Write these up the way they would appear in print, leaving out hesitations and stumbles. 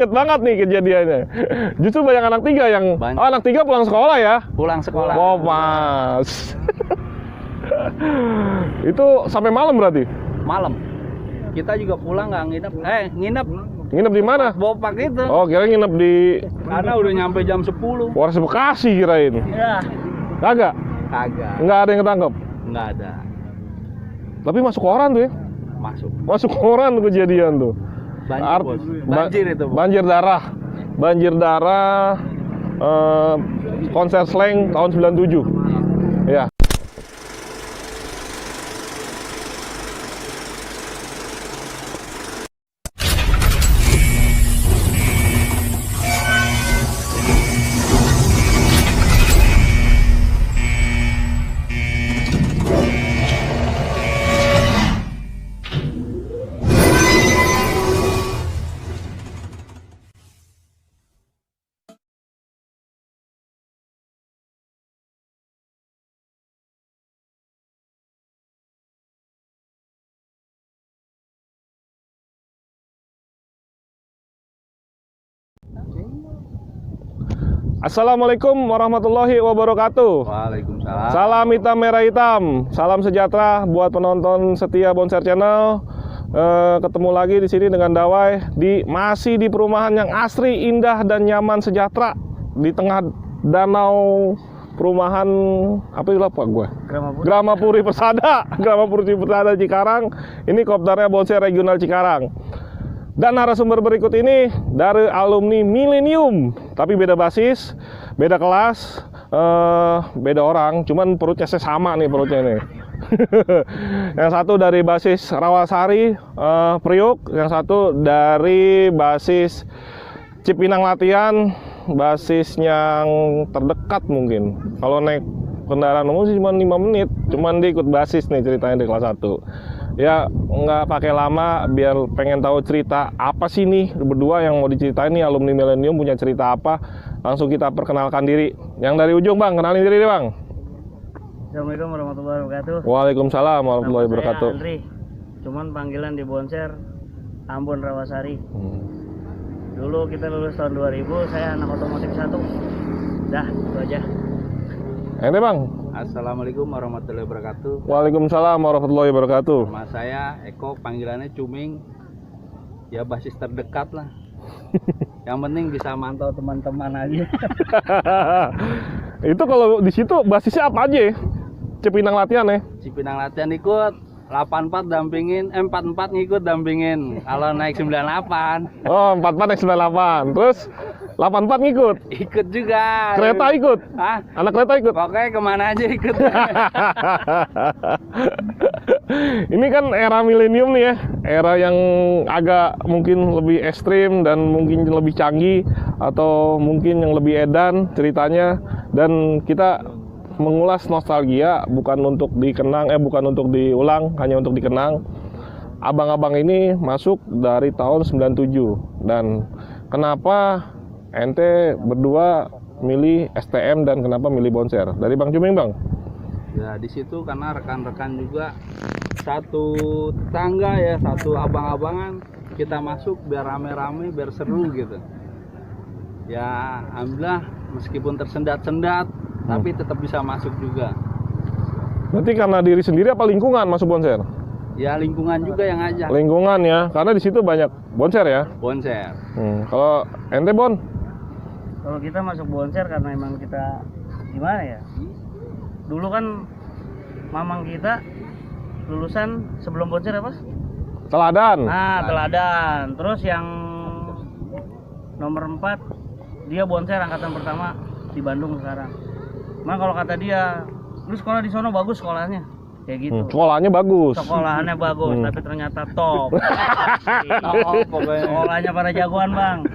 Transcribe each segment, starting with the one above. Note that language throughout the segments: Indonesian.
Ingat banget nih kejadiannya. Justru banyak anak 3 yang oh, anak 3 pulang sekolah ya? Pulang sekolah. Oh, pas. Itu sampai malam berarti? Malam. Kita juga pulang nggak nginep. Nginep. Nginep di mana? Bopak itu. Oh, kira nginep di Karena udah nyampe jam 10. Polres Bekasi kirain. Iya. Kagak? Kagak. Nggak ada yang ketangkep? Nggak ada. Tapi masuk koran tuh ya? Masuk koran tuh kejadian tuh. Banjir, bos. Banjir itu, bos. Banjir darah konser slang tahun 97. Ya. Assalamualaikum warahmatullahi wabarakatuh. Waalaikumsalam. Salam hitam merah hitam, salam sejahtera buat penonton setia Bonser Channel. Ketemu lagi di sini dengan Dawai masih di perumahan yang asri, indah dan nyaman sejahtera di tengah danau perumahan apa itu Pak gue? Gramapuri Persada, Gramapuri Persada Cikarang. Ini kopdarnya Bonser Regional Cikarang. Dan narasumber berikut ini dari alumni Millennium, tapi beda basis, beda kelas, beda orang, cuman perutnya sama nih perutnya nih. Yang satu dari basis Rawasari, Priuk, yang satu dari basis Cipinang Latihan, basis yang terdekat mungkin. Kalau naik kendaraan umum sih cuma 5 menit, cuman dia ikut basis nih ceritanya di kelas 1. Ya nggak pakai lama, biar pengen tahu cerita apa sih nih berdua yang mau diceritain nih alumni Millennium punya cerita apa. Langsung kita perkenalkan diri. Yang dari ujung Bang, kenalin diri deh Bang. Assalamualaikum warahmatullahi wabarakatuh. Waalaikumsalam warahmatullahi wabarakatuh. Nama saya Andri, cuman panggilan di Bonser Ambon Rawasari. Dulu kita lulus tahun 2000, saya anak otomotif 1. Dah, itu aja. Ente Bang. Assalamualaikum warahmatullahi wabarakatuh. Waalaikumsalam warahmatullahi wabarakatuh. Nama saya Eko, panggilannya Cuming. Ya basis terdekat lah. Yang penting bisa mantau teman-teman aja. Itu kalau di situ basisnya apa aja ya? Cipinang Latihan ya? Cipinang Latihan ikut, 84 dampingin, 44 ngikut dampingin. Kalau naik 98. Oh, 44 naik 98. Terus 84 ngikut? Ikut juga. Kereta ikut? Hah? Anak kereta ikut? Pokoknya kemana aja ikut. Ini kan era milenium nih ya, era yang agak mungkin lebih ekstrim dan mungkin lebih canggih, atau mungkin yang lebih edan ceritanya. Dan kita mengulas nostalgia, bukan untuk dikenang, bukan untuk diulang, hanya untuk dikenang. Abang-abang ini masuk dari tahun 97. Dan kenapa ente berdua milih STM dan kenapa milih Bonser? Dari Bang Cuming Bang. Ya di situ karena rekan-rekan juga satu tetangga ya, satu abang-abangan, kita masuk biar rame-rame, biar seru gitu. Ya alhamdulillah meskipun tersendat-sendat tapi tetap bisa masuk juga. Berarti karena diri sendiri apa lingkungan masuk Bonser? Ya lingkungan juga yang ngajak. Lingkungan ya, karena di situ banyak Bonser ya. Bonser. Kalau ente Bon? Kalau kita masuk Bonser karena emang kita gimana ya? Dulu kan mamang kita lulusan sebelum Bonser apa? Teladan. Nah, Teladan. Terus yang nomor 4 dia Bonser angkatan pertama di Bandung sekarang. Nah kalau kata dia, lu sekolah di sono bagus sekolahnya, kayak gitu. Sekolahnya bagus. Sekolahannya bagus, tapi ternyata top. Sekolahnya para jagoan Bang.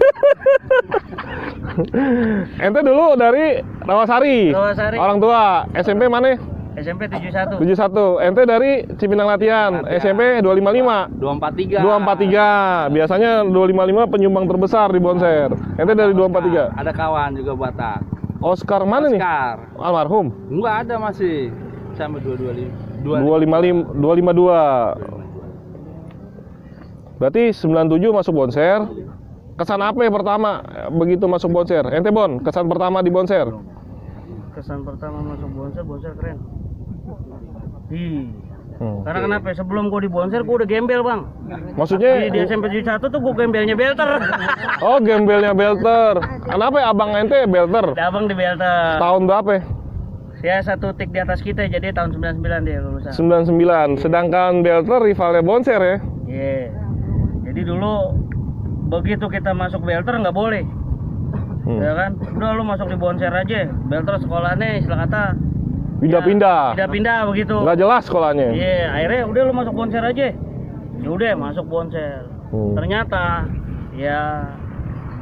Ente dulu dari Rawasari. Rawasari. Orang tua. SMP mana? SMP 71. 71. Ente dari Cipinang Latihan. SMP 255. 243. 243. Biasanya 255 penyumbang terbesar di Bonser. Ente dari 243. Ada kawan juga Batak. Oscar mana nih? Oscar. Almarhum. Enggak ada masih. Sama 225. 252. Berarti 97 masuk Bonser. kesan apa yang pertama begitu masuk Bonser? Ente Bon, kesan pertama di Bonser? Kesan pertama masuk Bonser keren. Karena kenapa? Sebelum gue di Bonser, gue udah gembel bang. Maksudnya? Di SMP 71 tuh gue gembelnya belter. Oh, gembelnya belter. Kenapa ya abang ente belter? Abang di belter. Tahun berapa ya? Ya 1 tik di atas kita, jadi tahun 99 dia lulusan. 99. Sedangkan belter rivalnya Bonser ya? Iya. Jadi dulu begitu kita masuk belter nggak boleh. Ya kan? Udah lu masuk di Bonser aja. Belter sekolahnya istilah kata Pindah-pindah. pindah-pindah begitu. Nggak jelas sekolahnya. Iya, akhirnya udah lu masuk Bonser aja. Ya udah masuk Bonser. Ternyata ya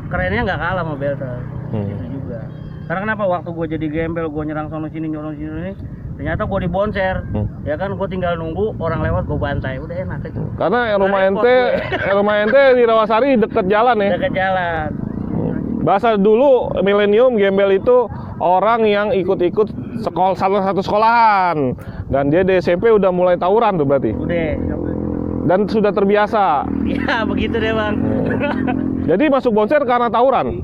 kerennya nggak kalah sama belter. Gitu juga. Karena kenapa waktu gue jadi gembel, gue nyerang sono sini, ternyata gue di Bonser. Ya kan, gue tinggal nunggu orang lewat, gue bantai. Udah enak itu. Karena rumah ente di Rawasari deket jalan ya. Dekat jalan. Bahasa dulu milenium gembel itu orang yang ikut-ikut satu sekolahan. Dan dia di SMP udah mulai tawuran tuh berarti. Udah. Dan sudah terbiasa. Ya begitu deh bang. Jadi masuk Bonser karena tawuran?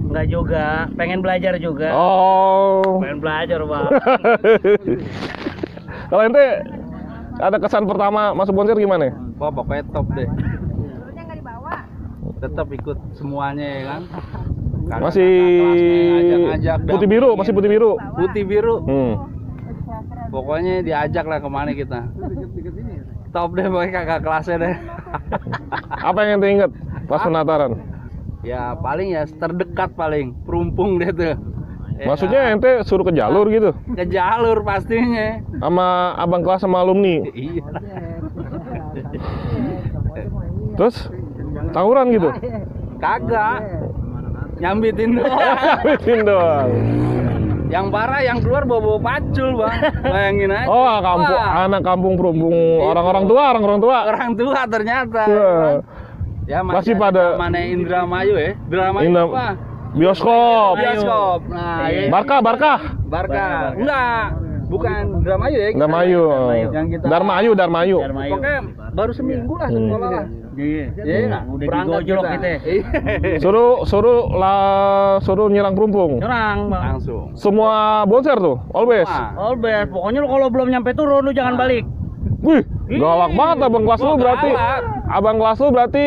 Enggak juga, pengen belajar juga. Oh. Pengen belajar bang. Kalau ente ada kesan pertama masuk Bonser gimana? Wah, pokoknya top deh. Tetap ikut semuanya ya kan. Masih Ajak-ajak putih biru, masih putih biru. Putih biru. Pokoknya diajak lah kemana kita. Top deh pokoknya kakak kelasnya deh. Apa yang ente inget pas penataran? Ya paling ya terdekat paling perumpung deh tuh. Maksudnya ente suruh ke jalur gitu? Ke jalur pastinya. Sama abang kelas sama alumni? Iya. Terus tawuran gitu? Kagak. Nyambitin doang. Nyambitin doang. Yang parah yang keluar bawa pacul bang. Bayangin aja. Oh, anak kampung perumpung orang-orang tua. Orang tua ternyata. Ya masih pada mana Indramayu ya? Indramayu apa? Bioskop. Nah, Barka. Enggak. Bukan Indramayu ya? Indramayu. Yang kita Darmayu. Pokoknya baru seminggu lah sekolah lah. Iya. Udah digojlok kita. Suruh nyerang perumpung. Nyerang bang. Langsung. Semua Bonser tuh, always. Always. Pokoknya lu kalau belum nyampe turun lu jangan balik. Wih, galak banget abang kelas lu berarti. Abang kelas lu berarti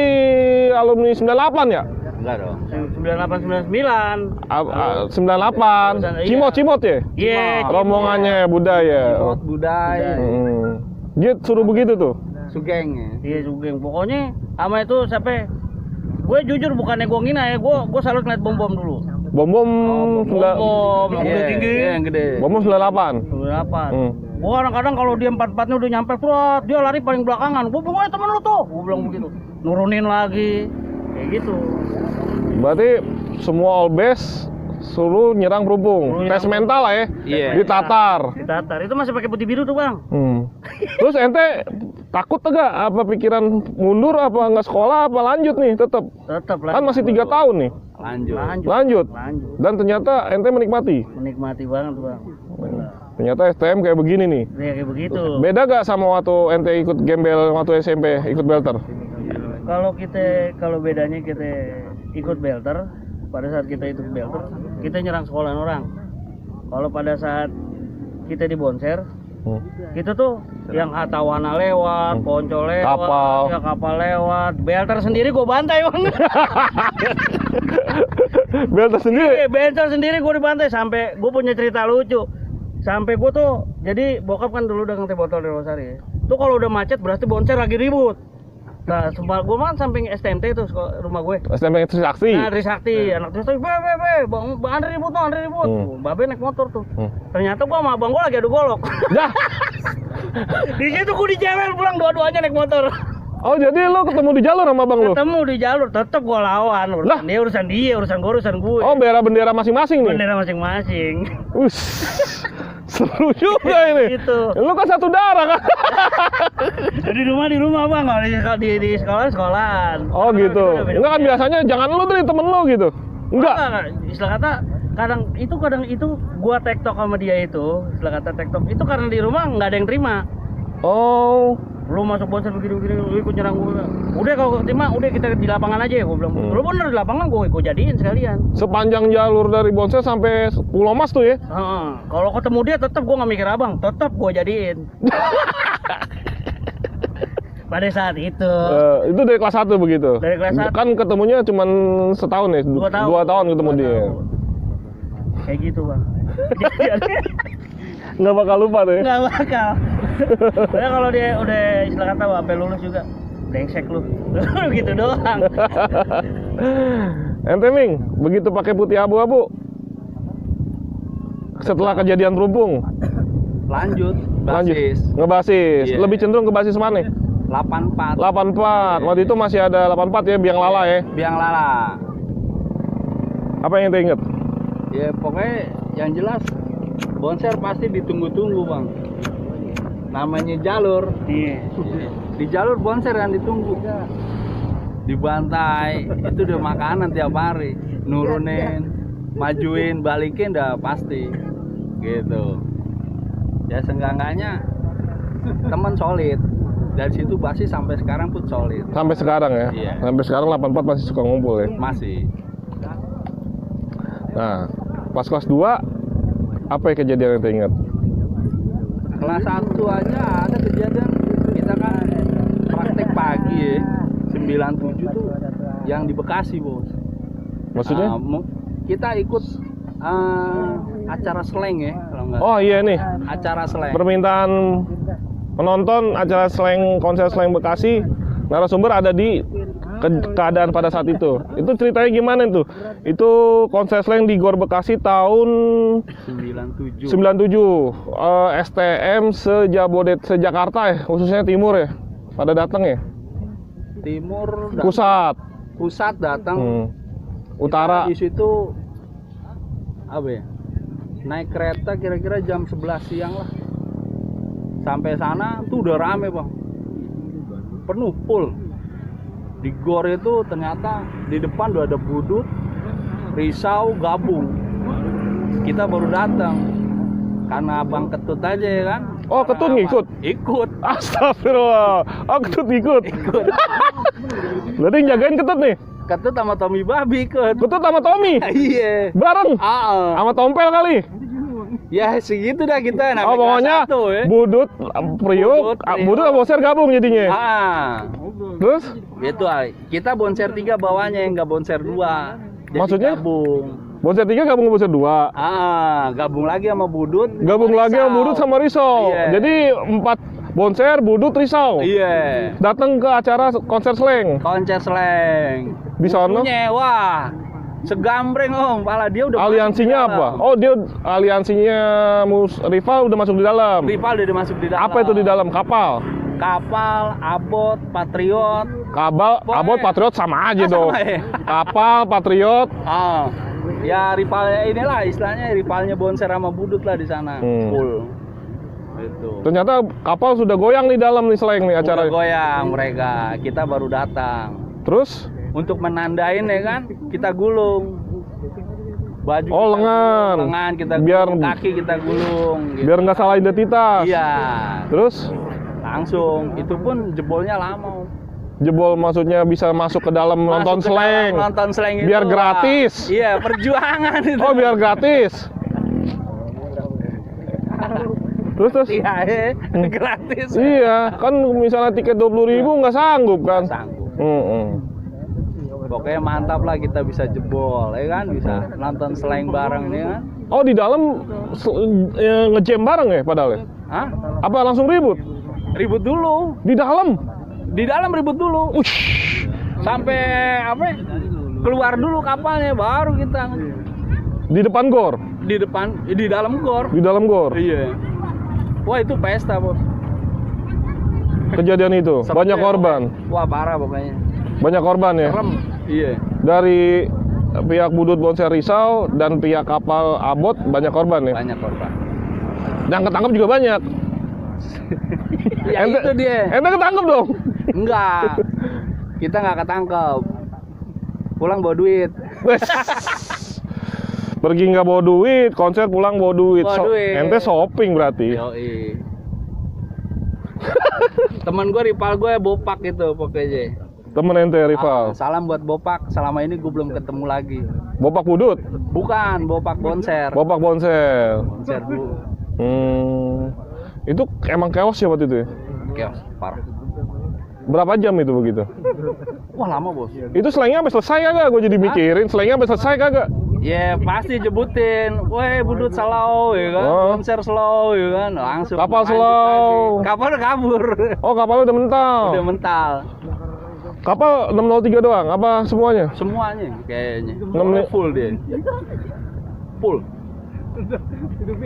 alumni 98 ya? Enggak dong. 98 99. 98. Cimot ya? Iya. Rombongannya budaya. Budaya. Dia suruh begitu tuh. Sugeng ya. Iya Sugeng. Pokoknya sama itu sampai gue jujur bukannya gue ngina ya, gue selalu ngeliat bom dulu. Bom tinggi. Yang gede. Bom 98. 98. Gue kadang-kadang kalau dia 44-nya udah nyampe surat, dia lari paling belakangan. Gue bilang, temen lu tuh. Gue bilang begitu. Nurunin lagi. Kayak gitu. Berarti semua all base suruh nyerang perumpung. Tes mental lah ya. Iya. Ditatar. Itu masih pakai putih biru tuh bang. Terus ente takut enggak? Apa pikiran mundur? Apa nggak sekolah? Apa lanjut nih? Tetap kan masih 3 tahun nih. Lanjut. Dan ternyata ente menikmati Banget bang. Ternyata STM kayak begini nih. Ya, kayak begitu. Beda gak sama waktu ente ikut gembel waktu SMP, ikut belter? Kalau bedanya kita ikut belter, pada saat kita ikut belter, kita nyerang sekolahan orang. Kalau pada saat kita di Bonser, kita tuh yang Hatawana lewat, Poncol lewat, kapal lewat, belter sendiri gue bantai bang. Belter sendiri gue dibantai sampai gue punya cerita lucu. Sampai gue tuh, jadi bokap kan dulu dagang teh botol di Rawasari. Tuh kalau udah macet berarti Bonser lagi ribut. Nah, gue kan samping STMT itu rumah gue. STMT Trisakti. Nah, Trisakti, anak Trisakti, bang, Andre ribut. Babe naik motor tuh. Ternyata gue sama abang gue lagi adu golok. Dah. Di situ gue dijewel pulang dua-duanya naik motor. Oh, jadi lo ketemu di jalur sama abang lo? Ketemu di jalur, tetap gue lawan. Urusan dia, urusan gue. Oh, bendera masing-masing nih? Bendera masing-masing. Seru juga ini. Gitu. Lu kan satu darah kan? Di rumah bang, kalau di sekolahan. Oh gitu. Enggak kan biasanya jangan lu dari temen lu gitu. Enggak. Istilah kata kadang itu gua tektok sama dia itu. Istilah kata tektok itu karena di rumah nggak ada yang terima. Oh. lu masuk bonser begini-begini, lu ikut nyerang gue. Udah kalau keterima, udah kita di lapangan aja ya, gue bilang. Lu bener di lapangan, gue jadiin sekalian. Sepanjang jalur dari Bonser sampai Pulau Mas tuh ya? Kalau ketemu dia tetap gue nggak mikir abang, tetap gue jadiin. Pada saat itu. Itu dari kelas 1 begitu? Dari kelas 1. Kan ketemunya cuma setahun ya? 2 tahun ketemu dia. Kayak gitu bang. Nggak bakal lupa tuh ya? Nggak bakal. Soalnya kalau dia udah istilah kata sampai lulus juga, brengsek lu. Gitu doang. Ente Ming, begitu pakai putih abu-abu, setelah kejadian Perumpung, Lanjut, basis. Ngebasis. Iya. Lebih cenderung ke basis mana? 84. 84. Waktu itu masih ada 84 ya, Biang Lala ya. Biang Lala. Apa yang ente inget? Ya pokoknya yang jelas Bonser pasti ditunggu-tunggu bang. Namanya jalur. Iya. Di jalur Bonser yang ditunggu. Dibantai itu udah makanan tiap hari. Nurunin, majuin, balikin udah pasti. Gitu. Ya seenggak-enggaknya teman solid. Dari situ basis sampai sekarang pun solid. Sampai sekarang ya? Iya. Sampai sekarang 84 masih suka ngumpul ya? Masih. Nah, pas kelas 2, apa yang kejadian yang ente inget? Kelas 1 aja ada kejadian, kita kan praktek pagi ya, 97 tuh yang di Bekasi bos. Maksudnya? Kita ikut acara slang ya kalau nggak. Oh iya nih, Acara slang. permintaan penonton acara slang, konser slang Bekasi, narasumber ada di keadaan pada saat itu. Itu ceritanya gimana tuh? Itu konser slang di Gor Bekasi tahun 97. 97. STM se-Jakarta ya, khususnya timur ya. Pada datang ya. Timur pusat datang. Utara Di situ apa ya? Naik kereta kira-kira jam 11 siang lah. Sampai sana tuh udah rame bang, penuh full. Di Gor itu ternyata di depan udah ada Budut, Risau gabung. Kita baru datang karena abang Ketut aja ya kan. Oh, Ketut ngikut? Ikut. Astagfirullah. Oh, Ketut ikut. Berarti yang jagain Ketut nih? Ketut sama Tommy Babi ikut. Ketut sama Tommy? Iya. Bareng? Sama Tompel kali? Ya segitu dah kita. Oh, pokoknya Budut, Priuk, Budut sama Bonser gabung jadinya? Terus? Itu kita Bonser 3 bawahnya, yang nggak Bonser 2. Jadi maksudnya? Gabung. Bonser 3 gabung ke Bonser 2? Gabung lagi sama Budut. Gabung lagi sama Budut sama Risau. Iya. Jadi 4 Bonser, Budut, Risau. Iya. Datang ke acara konser slang. Konser slang. Di sono? Wah, segambreng om, pala dia udah aliansinya apa? Oh, dia aliansinya rival udah masuk di dalam. Rival udah masuk di dalam. Apa itu di dalam? Kapal, Abot, Patriot. Abot, Patriot sama aja dong. Ya? Kapal, Patriot. Ya rivalnya inilah istilahnya rivalnya Bonser sama Budut lah di sana. Full. Itu. Ternyata kapal sudah goyang di dalam nih slang nih acara. Udah goyang mereka. Kita baru datang. Terus? Untuk menandain ya kan, kita gulung. Baju lengan kita biar gulung, kaki kita gulung gitu. Biar nggak salah identitas. Iya. Terus? Langsung, itu pun jebolnya lama. Jebol maksudnya bisa masuk ke dalam nonton slang. Nonton slang itu. Biar gratis. Iya, perjuangan itu. Oh, biar gratis. Terus? Iya, gratis. Iya, kan misalnya tiket 20.000 nggak sanggup kan? Nggak sanggup. Pokoknya mantap lah kita bisa jebol, ya kan? Bisa nonton slang bareng, ya kan? Oh, di dalam ngejam bareng ya padahal ya? Hah? Apa langsung ribut? Ribut dulu. Di dalam? Di dalam ribut dulu. Sampai apa? Keluar dulu kapalnya, baru kita. Di depan gor? Di dalam gor. Di dalam gor? Iya. Wah, itu pesta, bos. Kejadian itu? Banyak korban? Wah, parah pokoknya. Banyak korban ya? Serem. Iya. Dari pihak Budut Bonser Risau dan pihak kapal Abot banyak korban ya? Banyak korban. Yang ketangkep juga banyak? Ya itu dia. Ente ketangkep dong? Enggak. Kita nggak ketangkep. Pulang bawa duit. Pergi nggak bawa duit, konser pulang bawa duit. Bawa duit. Ente shopping berarti? Yoi. Teman gue, rival gue Bopak itu pokoknya. Temen ente rival. Salam buat Bopak. Selama ini gue belum ketemu lagi. Bopak Budut. Bukan, Bopak Bonser. Bopak Bonsel. Bonser Bu. Itu emang chaos ya waktu itu ya? Chaos, parah. Berapa jam itu begitu? Wah, lama, Bos. Itu selengnya sampai selesai kagak? Gue jadi mikirin selengnya sampai selesai kagak? Ya, pasti jebutin. Weh, Budut slow, ya kan? Oh. Bonser slow, ya kan? Langsung. Kapal lanjut slow. lagi. Kapal udah kabur. Oh, kapalnya udah mental. Udah mental. Kapal 603 doang? Apa semuanya? Semuanya kayaknya. Enam- Full dia. Full.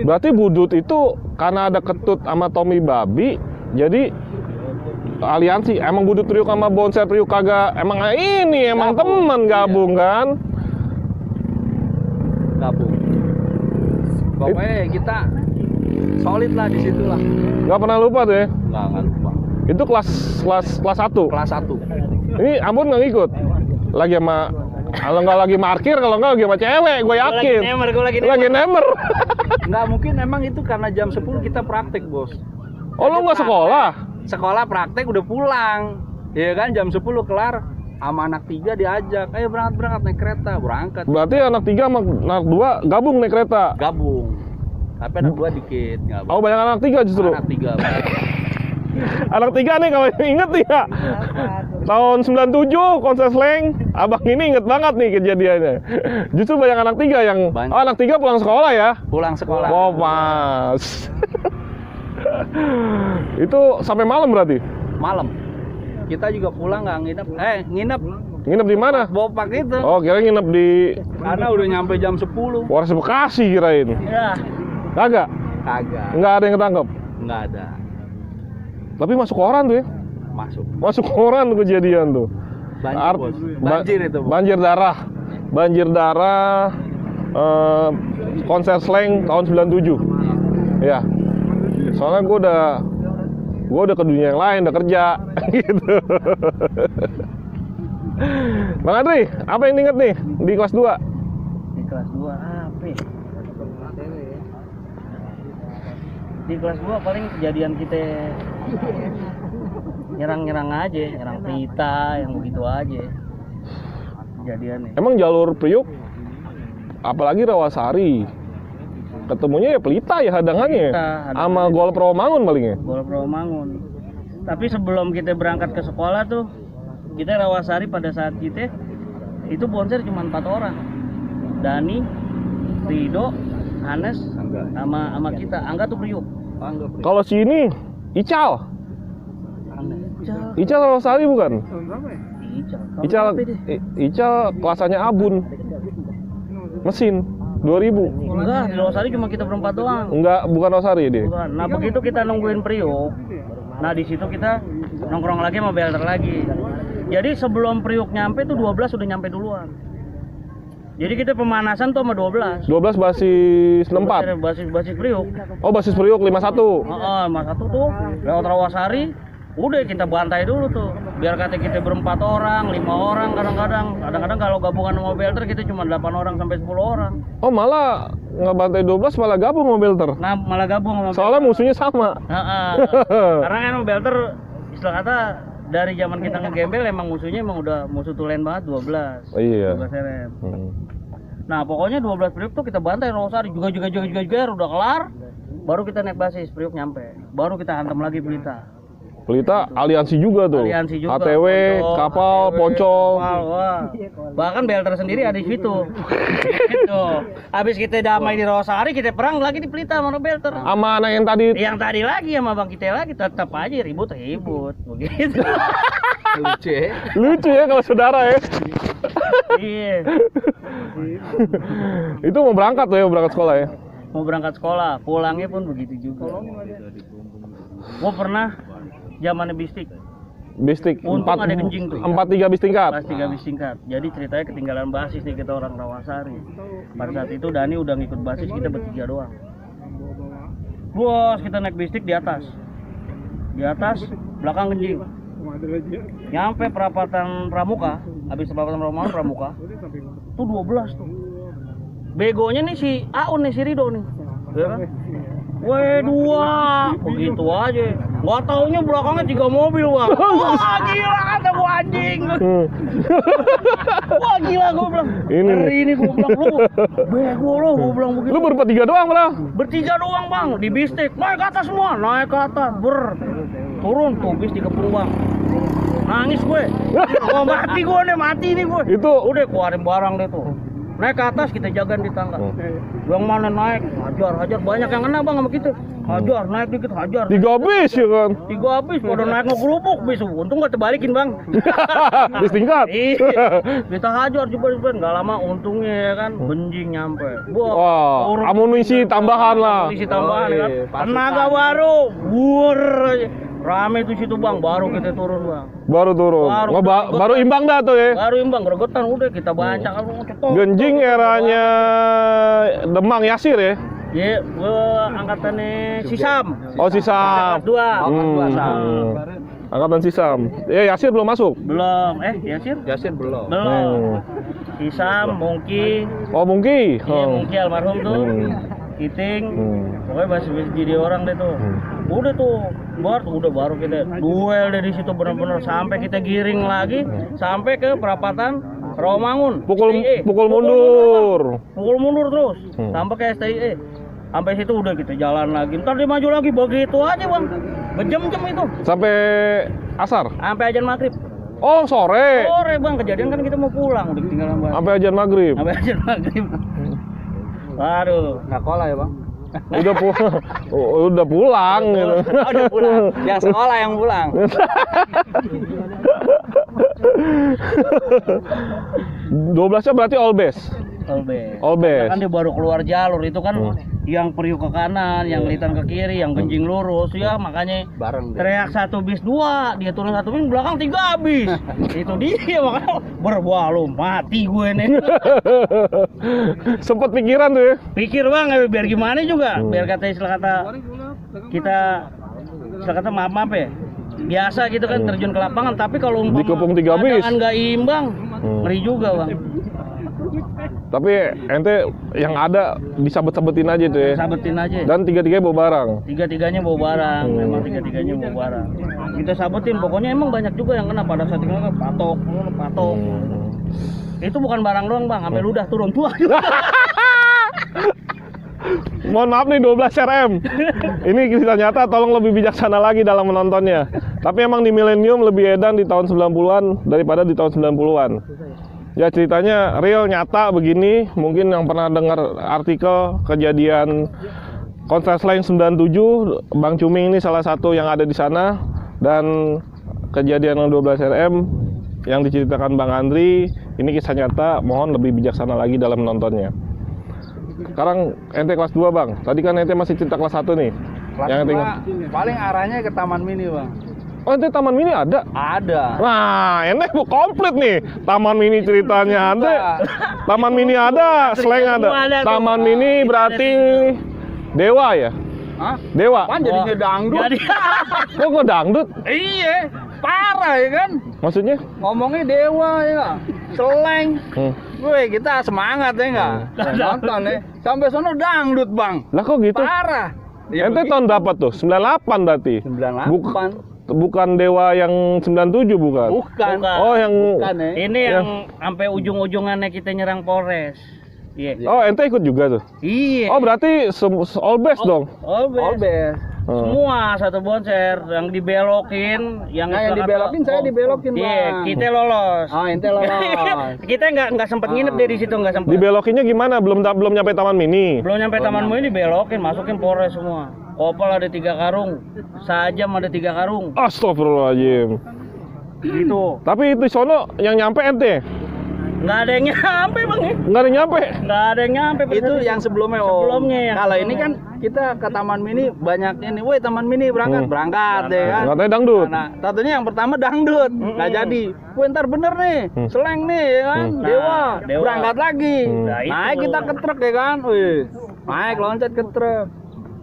Berarti Budut itu karena ada Ketut sama Tommy Babi, jadi aliansi. Emang Budut Priuk sama Bonser Priuk kagak emang ini emang Gabung. temen gabung kan? Gabung. Pokoknya kita solid lah di situ lah. Nggak pernah lupa tuh ya. Nggak lupa. Itu kelas 1. Kelas 1. Ini Ambon nggak ngikut. Lagi sama kalau nggak lagi parkir, kalau nggak lagi sama cewek, gue yakin. Gue Lagi nemer. Nggak mungkin, emang itu karena jam 10 kita praktek, Bos. Oh, lu nggak sekolah? Sekolah praktek udah pulang. Ya kan jam 10 kelar, sama anak 3 diajak, ayo berangkat naik kereta, berangkat. Berarti anak 3 sama anak 2 gabung naik kereta. Gabung. Tapi anak 2 dikit, nggak Oh, banyak anak 3 justru. anak 3. Anak 3 nih kalau inget nih ya. Tahun 97 konser slang, abang ini inget banget nih kejadiannya. Justru banyak anak 3 yang Banyak. Oh, anak 3 pulang sekolah ya. Pulang sekolah. Oh, pas. Itu sampai malam berarti. Malam. Kita juga pulang nggak nginep. Nginep. Nginep di mana? Bopak itu. Oh, kira nginep di Karena udah nyampe jam 10. Polres Bekasi kirain. Ya. Kagak. Kagak. Nggak ada yang ketangkep. Nggak ada. Tapi masuk koran tuh ya. Masuk. Masuk koran tuh kejadian tuh. Banjir, Bos. Banjir itu, Bos. Banjir darah. Banjir darah konser slang tahun 97. Ya. Soalnya gue udah ke dunia yang lain, udah kerja gitu. Bang Adri, apa yang diinget nih di kelas 2? Di kelas 2 apa ya? Di kelas 2 paling kejadian kita nyerang-nyerang aja, nyerang Prita yang begitu aja kejadiannya. Emang jalur Priuk apalagi Rawasari ketemunya ya Pelita ya hadangannya Pelita, sama Gol Promangun palingnya. Gol Promangun. Tapi sebelum kita berangkat ke sekolah tuh, kita Rawasari pada saat kita itu bonser cuma 4 orang. Dani, Rido, Anes, sama kita. Angga tuh Priuk. Kalau sini Ical Rawasari bukan? Ical kelasannya Abun mesin 2000. Enggak, di Rawasari cuma kita berempat doang. Enggak, bukan Rawasari dia. Bukan. Nah begitu kita nungguin Priuk, nah di situ kita nongkrong lagi sama belter lagi. Jadi sebelum Priuk nyampe tuh 12 udah nyampe duluan. Jadi kita pemanasan tuh sama 12. 12 basis 64. Basis Priuk. Oh, basis Priuk 51. Mas satu tuh lewat Rawasari, udah kita bantai dulu tuh. Biar kata kita berempat orang, 5 orang kadang-kadang kalau gabungan sama belter kita cuma 8 orang sampai 10 orang. Oh, malah ngebantai 12 malah gabung sama Belter. Nah, malah gabung sama Soalnya musuhnya sama. Karena kan belter istilah kata dari zaman kita ngegembel emang musuhnya emang udah musuh tulen banget 12. Oh, iya. 12 RM. Nah, pokoknya 12 Priuk tuh kita bantai Rawasari juga udah kelar. Baru kita naik basis Priuk nyampe. Baru kita hantam lagi Pelita. Pelita aliansi juga tuh. Aliansi juga. ATW, kapal, poncol. Wah. Bahkan belter sendiri ada di situ. Gitu. Habis kita damai di Rawasari, kita perang lagi di Pelita sama belter. Sama anak yang tadi Yang tadi lagi sama Bang kita lagi tetap aja ribut begitu. lucu ya kalau saudara ya. Iya. Itu mau berangkat tuh ya, berangkat sekolah ya. Mau berangkat sekolah, pulangnya pun begitu juga. Gua pernah zamannya bistik. Bistik Untung ada kencing tuh. 43 bis tingkat. Pas 3 bis tingkat. Jadi ceritanya ketinggalan basis nih kita orang Rawasari. Pada saat itu Dani udah ngikut basis, kita bertiga doang. Bos, kita naik bistik di atas. Di atas, belakang kencing. Nyampe perapatan Pramuka, habis perapatan Pramuka. Tuh 12 tuh. Begonya nih si Aun nih, si Rido nih. Ya kan? Weh, 2. Begitu aja. Gak taunya belakangnya 3 mobil bang. Wah gila kata gua anjing. Wah gila gua bilang. Ini gua bilang lu bego lu, gua bilang begitu. Lu bertiga doang malah. Bertiga doang bang di bistik. Naik ke atas semua, naik ke atas. Turun tuh bis dikepung bang. Nangis gue. Gua mati gue nih, mati nih gue. Itu Udah keluarin barang deh tuh. Naik ke atas kita jagain di tangga. Yang mana naik, hajar banyak yang kena bang sama kita. Hajar, naik dikit hajar. 3 bis ya kan. 3 habis, pada naik ngegerubuk bis. Untung gak terbalikin bang. Bis tingkat. Iya. Kita hajar coba nggak lama untungnya ya kan benjing nyampe. Wah, amunisi tambahan lah. Amunisi tambahan kan. iya, Tenaga baru. Rame tuh situ bang, baru kita turun bang. Baru turun. Baru imbang dah tuh ya. Baru imbang, gregetan udah kita bancak kan cetok. Genjing eranya Demang Yasir ya. Iya, gua angkatannya Sisam. Oh, Sisam. Dua. Angkatan Sisam. Yasir belum masuk. Belum. Yasir? Yasir belum. Belum. Sisam, Mungki. Oh, Mungki. Iya, Mungki almarhum tuh. Kiting. Pokoknya masih jadi orang deh tuh. Udah tuh, baru kita duel dari situ benar-benar sampai kita giring lagi sampai ke perapatan Rawamangun. Pukul mundur Terus sampai ke STIE. Sampai situ udah kita jalan lagi. Ntar dia maju lagi begitu aja bang. Berjam-jam itu. sampai asar. Sampai azan maghrib. Oh, sore. Sore bang, kejadian kan kita mau pulang udah ketinggalan bang. Sampai azan maghrib. Sampai azan maghrib. Waduh. Nggak sekolah ya bang? Udah pulang gitu. Udah pulang. Yang sekolah yang pulang. 12-nya berarti all base. All base. Kan dia baru keluar jalur itu kan yang Priuk ke kanan, yang Litan ke kiri, yang Genjing lurus ya makanya Bareng. teriak 1 bis 2, dia turun 1 bis belakang 3 bis. Itu dia makanya berbuah lu mati gue nih. Sempet pikiran tuh ya. Pikir bang biar gimana juga, biar kata istilah kata maaf ya. Biasa gitu kan terjun ke lapangan, tapi kalau Dikepung 3 bis. keadaan nggak imbang, ngeri juga bang. Tapi ente yang ada disabet-sabetin aja tuh ya. Sabetin aja. Dan tiga-tiganya bawa barang. Tiga-tiganya bawa barang, memang tiga-tiganya bawa barang. Kita sabetin, pokoknya emang banyak juga yang kena pada saat itu kan patok. Itu bukan barang doang bang, sampai ludah turun tua. Mohon maaf nih 12 RM. Ini kisah nyata, tolong lebih bijaksana lagi dalam menontonnya. Tapi emang di milenium lebih edan di tahun 90-an daripada di tahun 90-an. Ya ceritanya real nyata begini. Mungkin yang pernah dengar artikel kejadian Kontraslang 97, Bang Cuming ini salah satu yang ada di sana. Dan kejadian yang 12 RM yang diceritakan Bang Andri, ini kisah nyata, mohon lebih bijaksana lagi dalam menontonnya. Sekarang ente kelas 2 bang, tadi kan ente masih cerita kelas 1 nih. Kelas yang ente 2 paling arahnya ke Taman Mini bang. Oh ente Taman Mini ada? Ada. Nah ente mau komplit nih, Taman Mini ceritanya ada. Taman Mini ada, slang ada. Taman Mini berarti Dewa ya? Hah? Dewa? Pan jadinya dangdut. Kok dangdut? Iya, parah ya kan? Maksudnya? Ngomongnya dewa ya nggak? Seleng. Gue kita semangat ya nggak? Nonton ya. Sampai sono dangdut bang. Lah kok gitu? Parah. Ya, ente tahun berapa tuh? 98 berarti? 98. Bukan Dewa yang 97 bukan? Bukan. Oh yang Bukan ya. Ini yang sampai ujung-ujungannya kita nyerang Polres. Iya. Oh ente ikut juga tuh? Iya. Oh berarti all best dong? All All best. best. Semua satu bonser yang dibelokin, yang Nah, yang dibelokin saya dibelokin Iya, bang. kita lolos. Oh ente lolos. Kita nggak sempat nginep deh di situ, nggak sempat. Dibelokinnya gimana? Belum nyampe Taman Mini. Belum nyampe Taman Mini dibelokin, masukin Polres semua. Kopel ada 3 karung, sajam ada 3 karung. Astagfirullahaladzim. Gitu. Tapi itu sono yang nyampe ente? Nggak ada yang nyampe bang ya? Nggak ada yang nyampe? Nggak ada yang nyampe. Itu yang sebelumnya. Om. Sebelumnya ya. Kalau ini kan kita ke Taman Mini banyak ini. Woi Taman Mini berangkat ya kan. Katanya dangdut. Nah, satunya yang pertama dangdut. Nggak jadi. Woi ntar bener nih. Seleng nih ya kan. Dewa. Berangkat lagi. Naik kita ke truk ya kan. Wih. Naik loncat ke truk.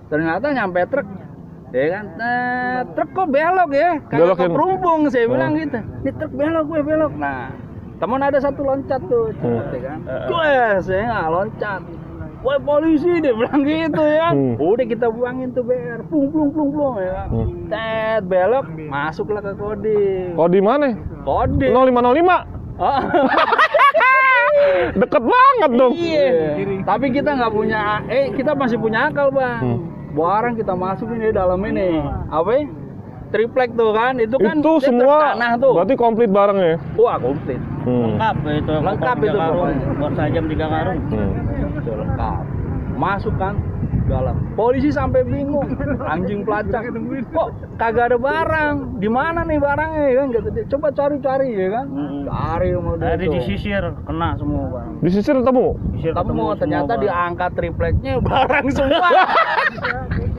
Ternyata nyampe truk. Ya kan. Truk kok belok ya. Kagak keperumpung saya bilang gitu. Di truk belok gue belok. Nah. Temen ada satu loncat tuh, cepet ya kan. Gue saya nggak loncat. woi polisi, dia bilang gitu ya. Udah kita buangin tuh BR, plung ya kan. Tet belok, masuklah ke Kodim. Kodim mana? Kodim. 0505. Oh. Deket banget dong. Iya. Tapi kita nggak punya, kita masih punya akal bang. Barang kita masukin di dalam ini, apa? Ya? Triplek tuh kan, itu kan itu semua tanah tuh. berarti komplit barangnya. Wah komplit. Lengkap itu. Lengkap itu pokoknya. Buat sajam 3 karung. Itu lengkap. Masuk kan dalam. Polisi sampai bingung. Anjing pelacak. Kok kagak ada barang? Di mana nih barangnya ya kan? Gitu. Coba cari-cari ya kan. Cari model Tadi itu. disisir, kena semua bang. Disisir ketemu. Disisir Tapi ketemu mau ternyata semua, Bang. diangkat tripleknya barang semua.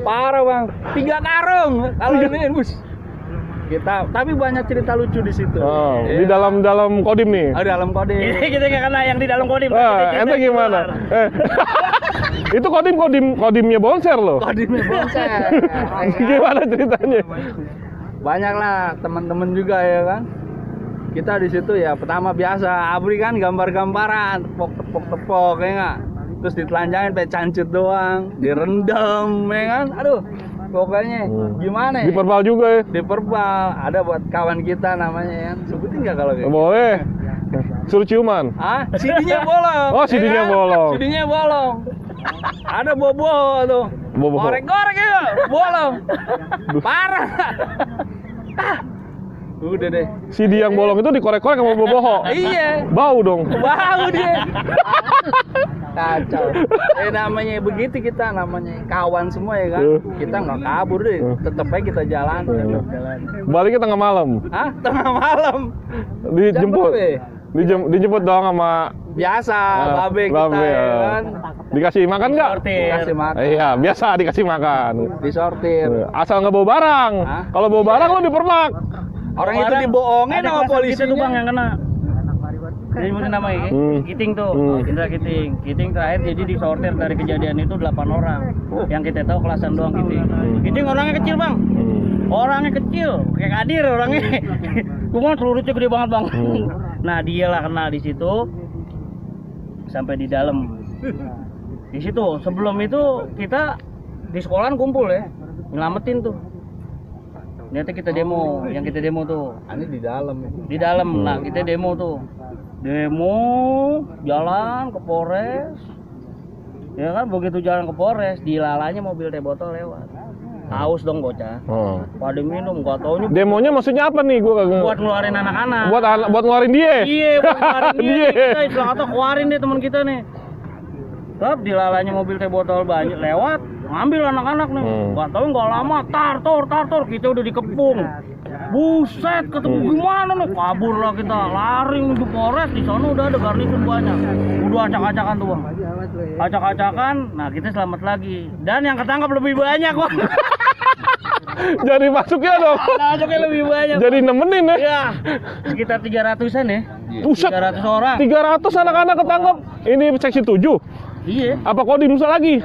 Parah bang. 3 karung. Kalau ini bus. Kita, tapi banyak cerita lucu di situ. Oh, Iya. di dalam Kodim nih. Oh, dalam Kodim. Ini kita nggak kena yang di dalam Kodim. Ente gimana? Itu Kodimnya Bonser loh. Kodimnya Bonser. Gimana ceritanya? Banyak lah teman-teman juga ya kan. Kita di situ ya pertama biasa abri kan gambar-gambaran, tepok ya nggak. Terus ditelanjangin pakai cancut doang, direndam ya kan. Aduh, pokoknya gimana ya? Diperbal juga ya. Diperbal. Ada buat kawan kita namanya ya. Sebutin nggak kalau gitu? Boleh. Suruh ciuman. Ah, CD-nya bolong. Oh, CD-nya bolong. CD-nya bolong. Ada bobo tuh. Bobo. Korek-korek ya, bolong. Parah. Udah deh. CD yang bolong itu dikorek-korek sama boboho. Iya. Bau dong. Bau dia. Kacau. Namanya begitu kita, namanya kawan semua ya kan. Kita nggak kabur deh, tetep aja kita jalan. Baliknya tengah malam. Hah? Tengah malam. Dijemput. Dijemput doang sama Biasa, babe kita ya kan. Dikasih makan nggak? Dikasih makan. Iya, biasa dikasih makan. Disortir. Asal nggak bawa barang. Hah? Kalau bawa barang lo dipermak. Orang itu dibohongin sama polisi itu bang yang kena. Jadi mungkin namanya Kiting tuh, Indra Kiting. Kiting terakhir jadi disortir dari kejadian itu 8 orang. Yang kita tahu kelasan doang Kiting. Kiting orangnya kecil bang. Orangnya kecil, kayak Kadir orangnya. Cuma pelurutnya gede banget bang. Nah dia lah kena di situ sampai di dalam. Di situ sebelum itu kita di sekolahan kumpul ya, nyelamatin tuh. Ternyata kita demo, yang kita demo tuh. Ini di dalam ya. Di dalam, nah kita demo tuh. Demo, jalan ke Polres. Ya kan begitu jalan ke Polres, dilalanya mobil teh botol lewat. Haus dong bocah. Pada minum, gak tau ini Demonya maksudnya apa nih? Gua kagak. buat ngeluarin anak-anak. Buat ngeluarin dia. Iya, buat ngeluarin dia. Dia. Kita istilah kata keluarin deh teman kita nih. Tapi dilalanya mobil teh botol banyak lewat, ngambil anak-anak nih. Gak tau nggak lama, tartor, kita udah dikepung. Buset, ketemu gimana nih? Kabur lah kita, lari menuju Polres. Di sana udah ada garnisun banyak. Udah acak-acakan tuh bang. Acak-acakan, nah kita selamat lagi. Dan yang ketangkap lebih banyak bang. Jadi masuknya dong. Masuknya lebih banyak. Jadi nemenin ya. Ya, sekitar 300-an ya. Buset. 300 orang. 300 anak-anak ketangkap. Ini seksi 7. Iya. Apa Kodim lagi?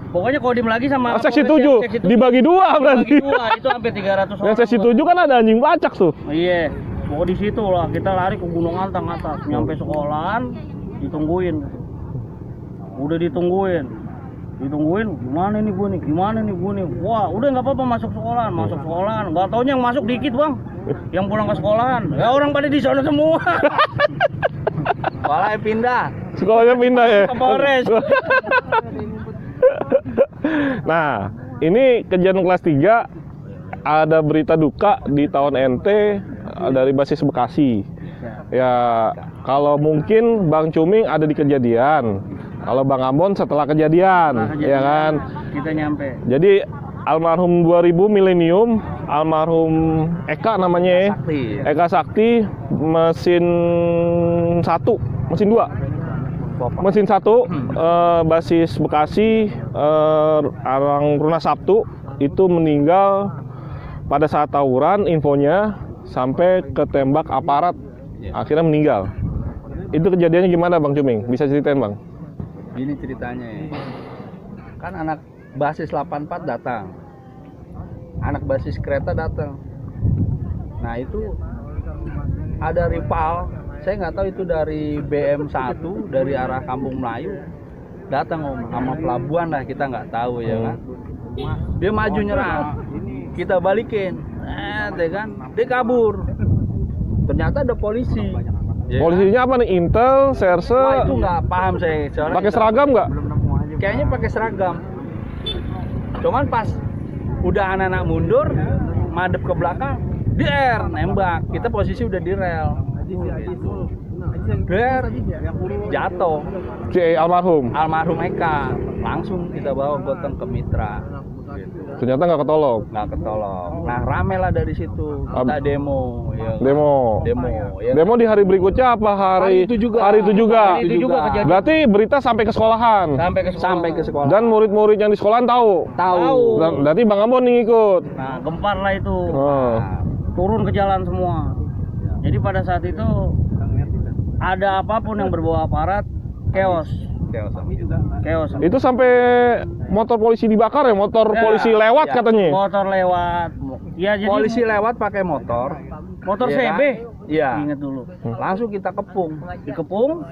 Pokoknya Kodim lagi sama Seksi Polres 7. yang seksi 7. Dibagi 2 berarti. Bagi 2 itu hampir 300 orang. Yang seksi 7 kan ada anjing pacak tuh. Iya. Pokoknya di situ lah kita lari ke Gunung Antang atas, nyampe sekolahan ditungguin. Udah ditungguin. Gimana nih gue nih. Wah, udah nggak apa-apa masuk sekolahan. Nggak taunya yang masuk dikit, Bang. Yang pulang ke sekolahan. Ya orang pada di sana semua. Sekolahnya pindah. Sekolahnya pindah ya. Ke Polres. Nah, ini kejadian kelas 3 ada berita duka di tahun NT dari basis Bekasi. Ya, kalau mungkin Bang Cuming ada di kejadian. Kalau Bang Ambon setelah kejadian, ya kan? Kita nyampe. Jadi almarhum 2000 milenium, almarhum Eka namanya ya. Sakti. Eka Sakti, mesin 1, mesin 2. Mesin 1, basis Bekasi, Arang Runa Sabtu, itu meninggal pada saat tawuran, infonya sampai ketembak aparat, akhirnya meninggal. Itu kejadiannya gimana Bang Cuming? Bisa ceritain Bang? Gini ceritanya ya. Kan anak basis 84 datang, anak basis kereta datang. Nah itu ada rival, saya nggak tahu itu dari BM1 dari arah Kampung Melayu datang sama pelabuhan lah, kita nggak tahu ya kan. Dia maju nyerang, kita balikin, ya kan, dia kabur. Ternyata ada polisi. Ya Polisinya apa nih? Intel, Serse? Wah, itu nggak paham saya. Soalnya Pakai kita- seragam nggak? Kayaknya pakai seragam. Cuman pas udah anak-anak mundur, madep ke belakang, der nembak. Kita posisi udah di rel. Der jatuh. Si almarhum. Almarhum Eka langsung kita bawa gotong ke Mitra. Ternyata nggak ketolong. Nggak ketolong. Nah, rame lah dari situ. Kita demo. Ya. Demo. Ya. Demo di hari berikutnya apa hari? Hari itu juga. Hari itu juga. Hari itu juga kejadian. Berarti berita sampai ke sekolahan. Sampai ke sekolah. Dan murid-murid yang di sekolahan tahu. tahu. Berarti Bang Ambon nih ikut. Nah, gempar lah itu. Oh. Turun ke jalan semua. Jadi pada saat itu ada apapun yang berbau aparat, chaos. Chaos. Itu sampai motor polisi dibakar ya, motor Ya, polisi lewat ya. katanya. Motor lewat. Ya jadi Polisi lewat pakai motor. motor Iya CB. kan? Iya. Ingat dulu. Langsung kita kepung. Dikepung,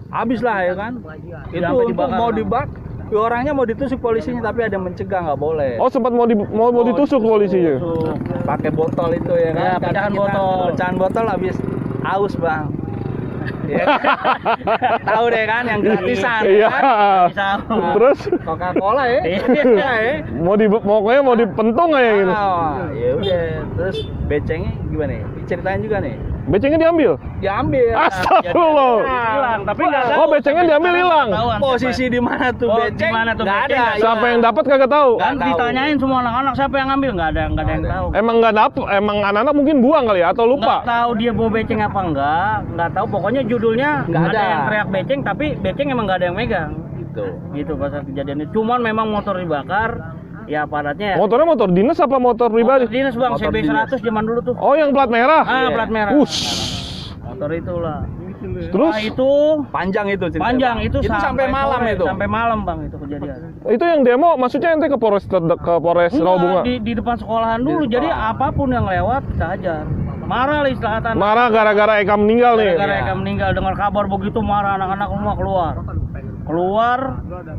Habis lah ya kan. Itu Sampai untuk dibakar. mau dibak, orangnya mau ditusuk polisinya tapi ada yang mencegah, nggak boleh. Oh, sempat mau ditusuk polisinya. tuh. Pakai botol itu ya kan. Ya, pecahan Kita botol. Pecahan botol habis aus, Bang. Ya. Tahu deh kan yang gratisan Iya. kan. Sama. Terus Coca-Cola ya. Iya. Iya ya. pokoknya mau dipentung aja gitu. Ya udah, terus becengnya gimana nih? Ceritain juga nih. Becengnya diambil. Diambil. Astagfirullah. Hilang, tapi nggak Oh, becengnya diambil hilang. Posisi di mana tuh Oh, beceng? di mana tuh Nggak beceng? ada. Siapa yang dapat kagak tahu. Kan Nggak tahu. ditanyain semua anak-anak siapa yang ngambil, nggak ada yang tahu. Emang nggak dapet, emang anak-anak mungkin buang kali ya atau Nggak lupa. tahu dia bawa beceng apa nggak tahu. Pokoknya judulnya Nggak ada ada. yang teriak beceng, tapi beceng emang nggak ada yang megang. Gitu. Gitu pas saat kejadian itu. Cuman memang motor dibakar, ya aparatnya. Motornya motor dinas apa motor pribadi? Motor dinas bang, Motor CB100 zaman dulu tuh. Oh, yang plat merah. Ah, plat merah. Motor itulah. Terus Nah, itu Panjang itu ceritanya. panjang itu sampai malam sore, itu. Sampai malam bang itu kejadian. itu yang demo maksudnya ente ke Polres Rawabunga. Di depan sekolahan dulu. Jadi apapun yang lewat kita hajar. Marah lah istilah kata. Marah gara-gara Eka meninggal nih. Gara-gara Iya. Eka meninggal, dengar kabar begitu marah, anak-anak semua keluar,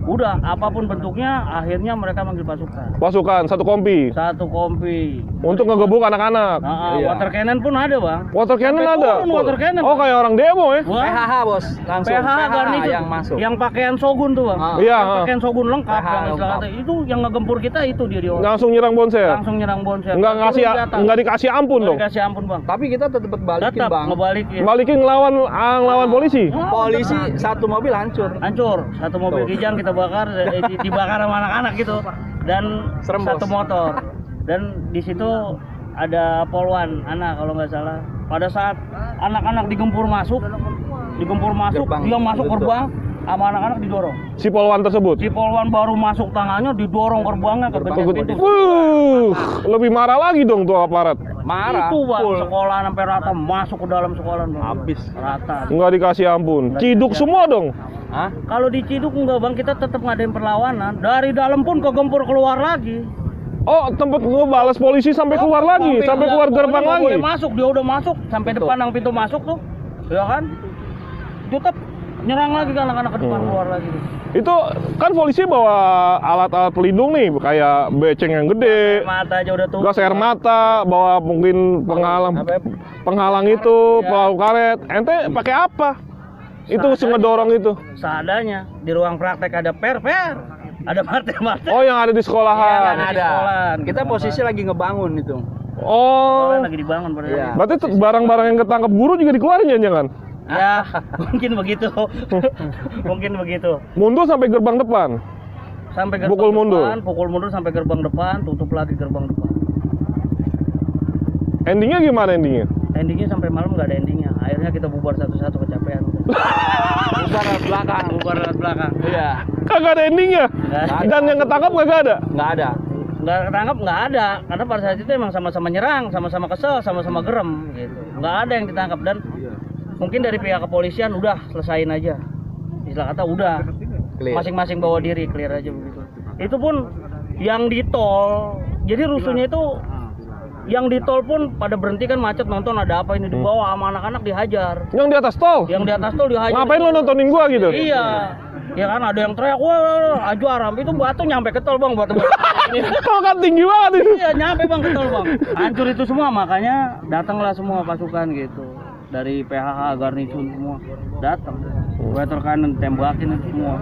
udah apapun bentuknya, akhirnya mereka manggil pasukan. Pasukan satu kompi Satu kompi. untuk ngegebuk anak-anak. Iya. Water cannon pun ada bang. Water cannon Sampai ada. turun water cannon. Oh, kayak orang demo ya. Wah, PHH bos, langsung PHH garnitur yang masuk. yang pakaian shogun tuh bang. Ah. Iya, Yang ah. pakaian shogun lengkap PHH yang istilah lengkap. kata. Itu yang ngegempur kita itu dia di orang. Langsung nyerang Bonser. Langsung nyerang bonser. Nggak dikasih ampun dong. Dikasih ampun bang. Tapi kita tetap balikin Tetap bang. ngebalikin. Balikin ngelawan polisi. Polisi satu mobil hancur. Hancur, satu mobil Tuh. Kijang kita bakar, dibakar sama anak-anak gitu, dan Serem, satu Bos. motor, dan di situ ada polwan anak kalau nggak salah. Pada saat anak-anak digempur masuk, Gerbang. dia masuk Betul. gerbang, sama anak-anak didorong. Si polwan tersebut. Si polwan baru masuk tangannya didorong gerbangnya ke pintu. Lebih marah lagi dong tuh aparat. Marah. Itu bang, full. sekolah sampai rata masuk ke dalam sekolah bang. Habis. Rata. Nggak dikasih ampun. Ciduk semua dong. Hah? Kalau diciduk enggak bang, kita tetap ngadain perlawanan. Dari dalam pun kegempur keluar lagi. Oh, tempat gua balas polisi sampai keluar lagi, sampai keluar gerbang Pokoknya nggak lagi. boleh masuk, dia udah masuk sampai Betul. depan yang pintu masuk tuh, ya kan? Tetap nyerang lagi kan anak-anak ke depan keluar lagi. Itu kan polisi bawa alat-alat pelindung nih, kayak beceng yang gede, Mata aja udah tuh. gas air mata, bawa mungkin penghalang itu, pelaut karet. Ente pakai apa? Itu ngedorong itu. Seadanya di ruang praktek ada per, ada marte. Oh, yang ada di Iya, sekolahan. Di Ada. sekolahan. Kita posisi lagi ngebangun itu. Oh, Sekolah lagi dibangun pada Iya. berarti barang-barang yang ketangkep guru juga dikeluarin jangan? Ya, mungkin begitu. Mungkin begitu. Mundur sampai gerbang depan. Sampai gerbang Pukul mundur. depan, pukul mundur sampai gerbang depan, tutup lagi gerbang depan. Endingnya gimana endingnya? Endingnya sampai malam nggak ada endingnya. Akhirnya kita bubar satu-satu kecapean. Bubar lewat belakang. Bubar lewat belakang. Iya. Kagak ada endingnya. Nggak ada. Dan yang ketangkap kagak ada. Nggak ada. Nggak ketangkap, nggak ada. Karena pada saat itu emang sama-sama nyerang, sama-sama kesel, sama-sama gerem gitu. Nggak ada yang ditangkap, dan mungkin dari pihak kepolisian udah selesain aja. Istilah kata udah. Clear. Masing-masing bawa diri, clear aja begitu. Itu pun yang di tol. Jadi rusuhnya itu yang di tol pun pada berhenti kan macet nonton ada apa ini di bawah sama anak-anak dihajar. Yang di atas tol? Yang di atas tol dihajar. Ngapain lo nontonin gua gitu? Iya. Ya kan ada yang teriak, wah aju aram itu batu nyampe ke tol bang, batu. Tol kan tinggi banget itu. Iya nyampe bang ke tol bang. Hancur itu semua, makanya datanglah semua pasukan gitu dari PHH, Garnisun semua datang. Weather cannon tembakin itu semua.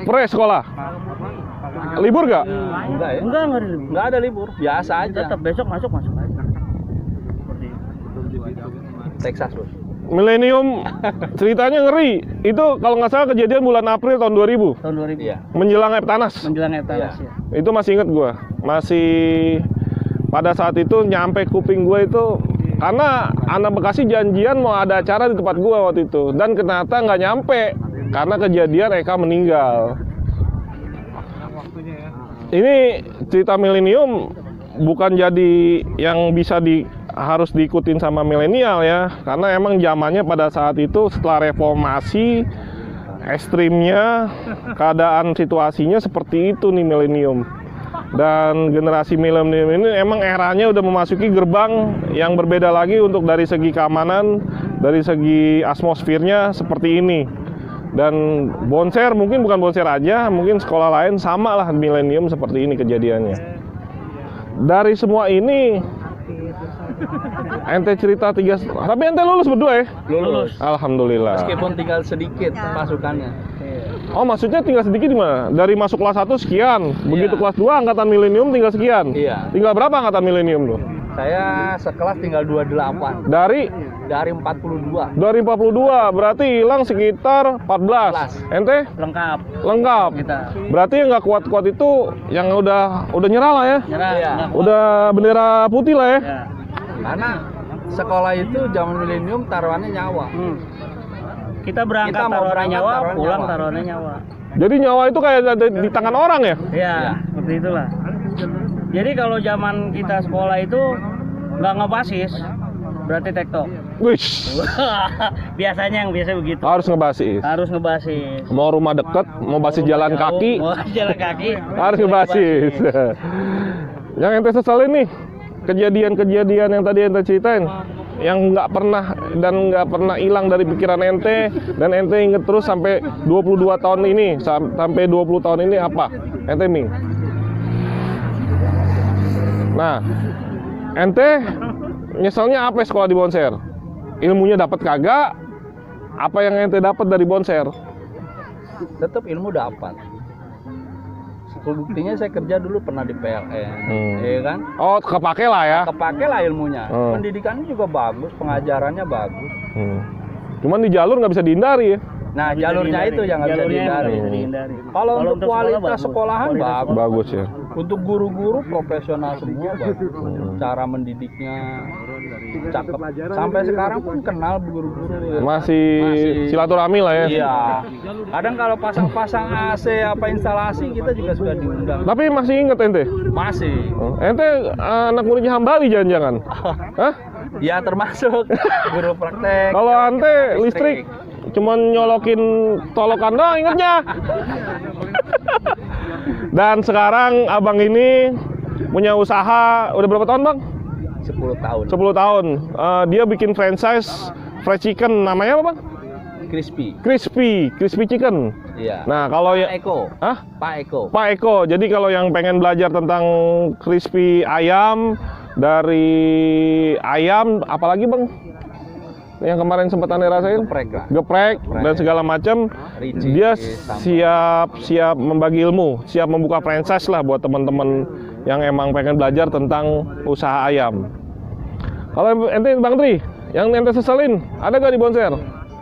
Pre sekolah. Libur gak? Enggak ya? Enggak ada libur. Enggak ada libur, biasa aja. Tetap besok masuk aja. Seperti itu. Texas bos. Milenium ceritanya ngeri. Itu kalau nggak salah kejadian bulan April tahun 2000. Tahun 2000. Iya. Menjelang Eptanas. Menjelang Eptanas ya. Itu masih inget gua. Masih pada saat itu nyampe kuping gua itu karena anak Bekasi janjian mau ada acara di tempat gua waktu itu dan ternyata nggak nyampe karena kejadian Eka meninggal. Ini cerita milenium bukan jadi yang bisa harus diikutin sama milenial ya, karena emang zamannya pada saat itu setelah reformasi ekstrimnya keadaan situasinya seperti itu nih milenium. Dan generasi milenium ini emang eranya udah memasuki gerbang yang berbeda lagi untuk dari segi keamanan, dari segi atmosfernya seperti ini. Dan Bonser mungkin bukan Bonser aja, mungkin sekolah lain sama lah milenium seperti ini kejadiannya. Dari semua ini ente cerita tapi ente lulus berdua ya? Lulus. Alhamdulillah. Meskipun tinggal sedikit pasukannya. Oh maksudnya tinggal sedikit di mana? Dari masuk kelas 1 sekian, begitu Iya. kelas 2 angkatan milenium tinggal sekian. Iya. Tinggal berapa angkatan milenium tuh? Saya sekelas tinggal 28 Dari 42. 42, berarti hilang sekitar 14. Ente Lengkap lengkap. kita. Berarti yang nggak kuat-kuat itu yang udah nyerah lah ya. Nyerah. Iya. nggak kuat. Udah bendera putih lah ya. Ya. Karena sekolah itu zaman milenium taruhannya nyawa. Kita berangkat Kita mau taruhannya berangkat, nyawa, taruhan pulang nyawa. taruhannya nyawa. Jadi nyawa itu kayak ada di tangan orang ya. Iya, seperti itulah. Jadi kalau zaman kita sekolah itu nggak ngebasis, berarti tektok. Wish, Biasanya yang biasa begitu. harus ngebasis. Harus ngebasis. Mau rumah deket, mau basis jalan Jauh, kaki, mau jalan kaki. harus ngebasis. Yang ente sesalin nih, kejadian-kejadian yang tadi ente ceritain, yang nggak pernah hilang dari pikiran ente, dan ente inget terus sampai 22 tahun ini, sampai 20 tahun ini apa? Ente Ming. Nah, ente nyeselnya apa sekolah di Bonser? Ilmunya dapat kagak? Apa yang ente dapat dari Bonser? Tetap ilmu dapat. Buktinya saya kerja dulu pernah di PLN, ya kan? Oh, kepake lah ya. Kepake lah ilmunya. Hmm. Pendidikannya juga bagus, pengajarannya bagus. Cuman di jalur nggak bisa dihindari ya. Nah, jalurnya itu yang nggak bisa dihindari. Kalau untuk kualitas sekolahan bagus. Bagus ya. Untuk guru-guru profesional semua bagus. Cara mendidiknya cakep. Sampai sekarang pun kenal guru-guru. Masih silaturahmi lah ya. Iya. Kadang kalau pasang-pasang AC apa instalasi kita juga suka diundang. Tapi masih inget ente? Masih. Ente anak muridnya Hambali jangan-jangan? Hah? Ya termasuk guru praktek. Kalau ente listrik cuman nyolokin tolokan doang ingetnya. Dan sekarang abang ini punya usaha udah berapa tahun bang? 10 tahun. 10 tahun. Dia bikin franchise fried chicken, namanya apa bang? Crispy. Crispy chicken. Iya. Nah kalau Pak ya, Eko. hah? Pak Eko. Pak Eko. Jadi kalau yang pengen belajar tentang crispy ayam, dari ayam, apalagi bang? Yang kemarin sempat anda rasain? Geprek dan segala macam. Ricis, Dia sambal. siap membagi ilmu, siap membuka franchise lah buat teman-teman yang emang pengen belajar tentang usaha ayam. Kalau ente Bang Tri, yang ente seselin, ada gak di Bonser?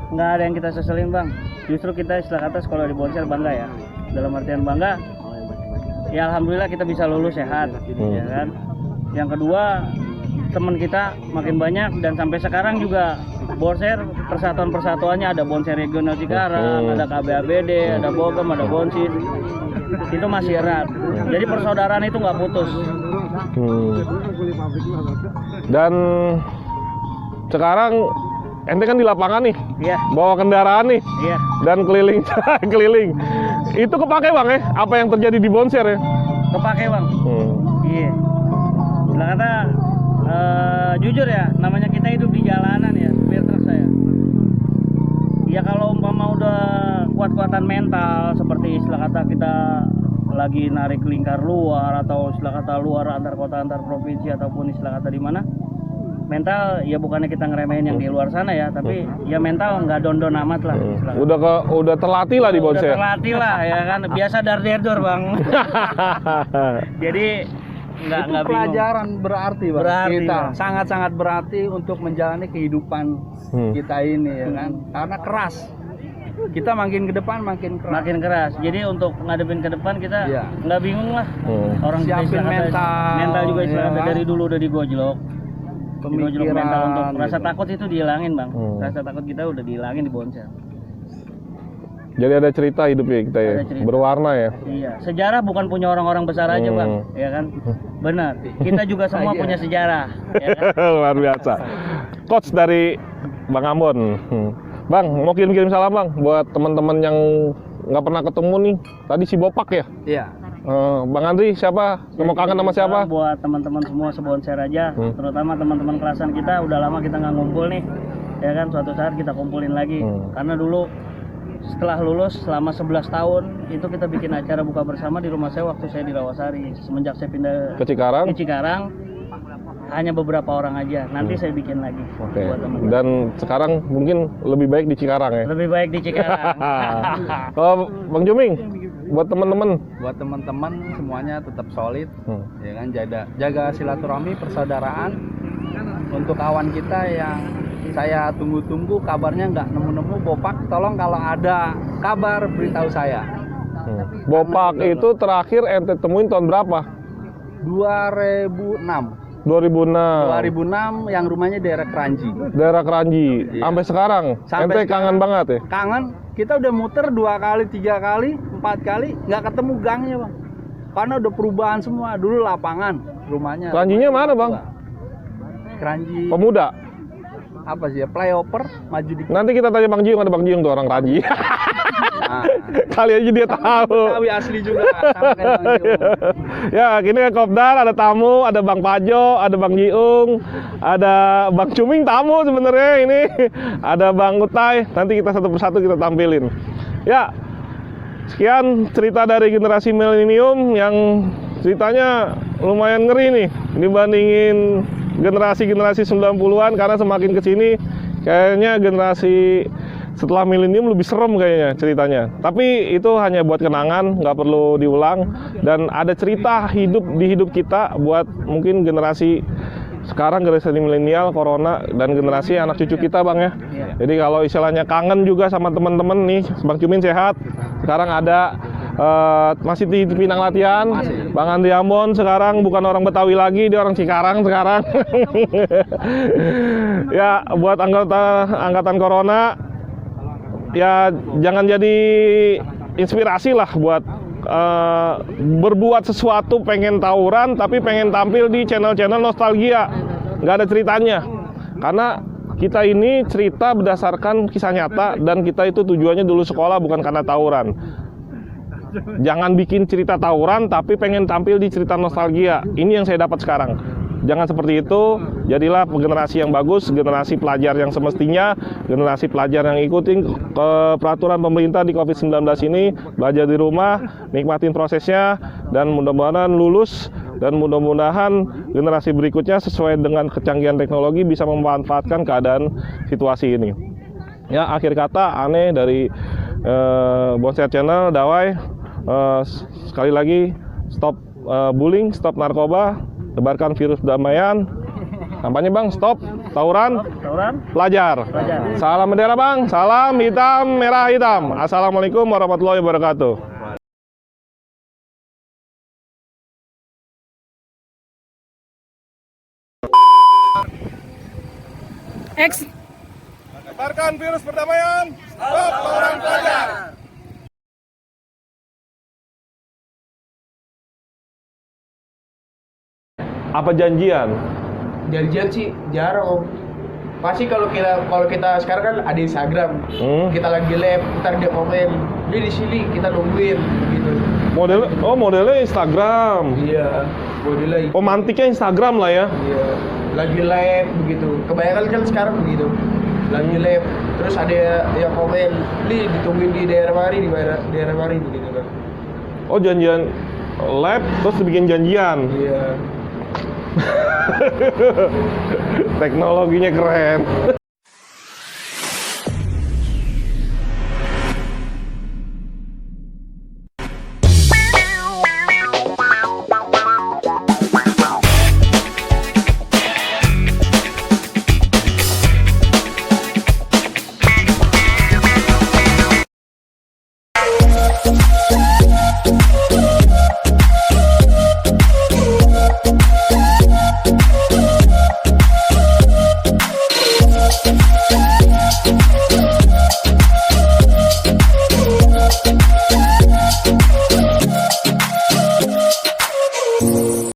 Nggak ada yang kita seselin bang. Justru kita istilah kata sekolah di Bonser bangga ya. Dalam artian bangga, ya alhamdulillah kita bisa lulus sehat, ya kan. Yang kedua, teman kita makin banyak dan sampai sekarang juga Bonser persatuan-persatuannya ada Bonser Regional Cikarang, ada KBABD, ada Bogem, ada Bonsis. Itu masih erat. Jadi persaudaraan itu nggak putus. Dan sekarang ente kan di lapangan nih, Iya, bawa kendaraan nih, iya. dan keliling keliling. Itu kepake bang ya? Apa yang terjadi di Bonser ya? Kepake bang. Iya. Istilah kata jujur ya, namanya kita hidup di jalanan ya, supir truk saya. Ya kalau umpama udah kuat-kuatan mental seperti istilah kata kita lagi narik lingkar luar atau istilah kata luar antar kota antar provinsi ataupun istilah kata di mana, mental ya bukannya kita ngeremehin yang di luar sana ya, tapi ya mental nggak don-don amat lah. Udah terlatih lah di Udah bonser. terlatih lah ya kan, biasa dar-der bang. Jadi nggak Itu bingung. pelajaran berarti Bang. Berarti, Kita Bang. sangat-sangat berarti untuk menjalani kehidupan kita ini ya kan. Karena keras. Kita makin ke depan makin keras. Makin keras. Jadi untuk ngadepin ke depan kita Iya. nggak bingung lah. Orang kita Siapin istilah kata- mental, mental juga istilah ya kata kan? dari dulu udah digojlok. Digojlok mental untuk rasa gitu. takut itu dihilangin bang. Rasa takut kita udah dihilangin di bonser. Jadi ada cerita hidupnya kita ya, Ada cerita. berwarna ya. Iya, sejarah bukan punya orang-orang besar aja bang, ya kan? Benar. Kita juga semua Iya. punya sejarah, ya kan? Luar biasa. Coach dari Bang Ambon. Bang, mau kirim-kirim salam bang buat teman-teman yang nggak pernah ketemu nih. Tadi si Bopak ya. Iya. Bang Andri siapa? Mau kangen sama siapa? Buat teman-teman semua sebonser aja, terutama teman-teman kelasan kita udah lama kita nggak ngumpul nih, ya kan? Suatu saat kita kumpulin lagi, karena dulu setelah lulus selama 11 tahun itu kita bikin acara buka bersama di rumah saya waktu saya di Rawasari. Semenjak saya pindah Ke Cikarang. ke Cikarang hanya beberapa orang aja. Nanti saya bikin lagi Oke. buat teman-teman. Dan sekarang mungkin lebih baik di Cikarang ya. Lebih baik di Cikarang. Kalau Bang Juming, buat teman-teman. Buat teman-teman semuanya tetap solid, ya kan, jaga silaturahmi, persaudaraan. Untuk kawan kita yang saya tunggu-tunggu kabarnya nggak nemu-nemu, Bopak, tolong kalau ada kabar beritahu saya. Bopak itu terakhir ente temuin tahun berapa? 2006. 2006. 2006 yang rumahnya daerah Kranji. Daerah Keranji. Iya. Sampai sekarang. Sampai Ente kangen banget ya? Kangen, kita udah muter 2 kali, 3 kali, 4 kali, nggak ketemu gangnya bang. Karena udah perubahan semua. Dulu lapangan rumahnya. Keranjinya mana bang? Kranji. Pemuda. Apa sih ya? Flyover maju dikit. Nanti kita tanya Bang Jiung, ada Bang Jiung tuh orang Keranji. Nah, Kali aja dia tahu. Betawi asli juga. Sama kayak Bang Jiung. Ya, kini ke Kopdar ada tamu, ada Bang Pajo, ada Bang Jiung, ada Bang Cuming tamu sebenarnya ini, ada Bang Utai. Nanti kita satu persatu kita tampilin. Ya, sekian cerita dari generasi milenium yang ceritanya lumayan ngeri nih dibandingin generasi-generasi 90-an, karena semakin kesini kayaknya generasi setelah milenium lebih serem kayaknya ceritanya. Tapi itu hanya buat kenangan, nggak perlu diulang. Dan ada cerita di hidup kita buat mungkin generasi sekarang, generasi milenial, corona, dan generasi anak cucu kita bang ya. Jadi kalau istilahnya kangen juga sama teman-teman nih, Bang Cumin sehat. Sekarang ada masih di Pinang latihan. Bang Andri Ambon sekarang bukan orang Betawi lagi, dia orang Cikarang sekarang. Ya, buat angkatan corona, ya jangan jadi inspirasi lah buat berbuat sesuatu, pengen tawuran tapi pengen tampil di channel-channel nostalgia, nggak ada ceritanya. Karena kita ini cerita berdasarkan kisah nyata, dan kita itu tujuannya dulu sekolah bukan karena tawuran. Jangan bikin cerita tawuran tapi pengen tampil di cerita nostalgia. Ini yang saya dapat sekarang. Jangan seperti itu. Jadilah generasi yang bagus, generasi pelajar yang semestinya, generasi pelajar yang ikutin peraturan pemerintah di COVID-19 ini, belajar di rumah, nikmatin prosesnya, dan mudah-mudahan lulus, dan mudah-mudahan generasi berikutnya sesuai dengan kecanggihan teknologi bisa memanfaatkan keadaan situasi ini. Ya, akhir kata aneh dari Bonser Channel, Dawai. Sekali lagi, stop bullying, stop narkoba, tebarkan virus damaian. Kampanye bang, stop tawuran, pelajar. Salam bendera bang, salam hitam merah hitam. Assalamualaikum warahmatullahi wabarakatuh. Tebarkan virus perdamaian, stop tawuran pelajar. Apa janjian? Janjian sih jarang om. pasti kalau kita sekarang kan ada Instagram, kita lagi live, ntar dia komen, dia di sini kita nungguin gitu. Modelnya Instagram. Iya, modelnya. Oh, mantiknya Instagram lah ya. Iya, lagi live begitu. Kebanyakan kan sekarang begitu. Lagi live, terus ada yang komen, "Li, ditungguin di daerah mari begitu kan." Oh, janjian live terus dibikin janjian. Iya. Teknologinya keren.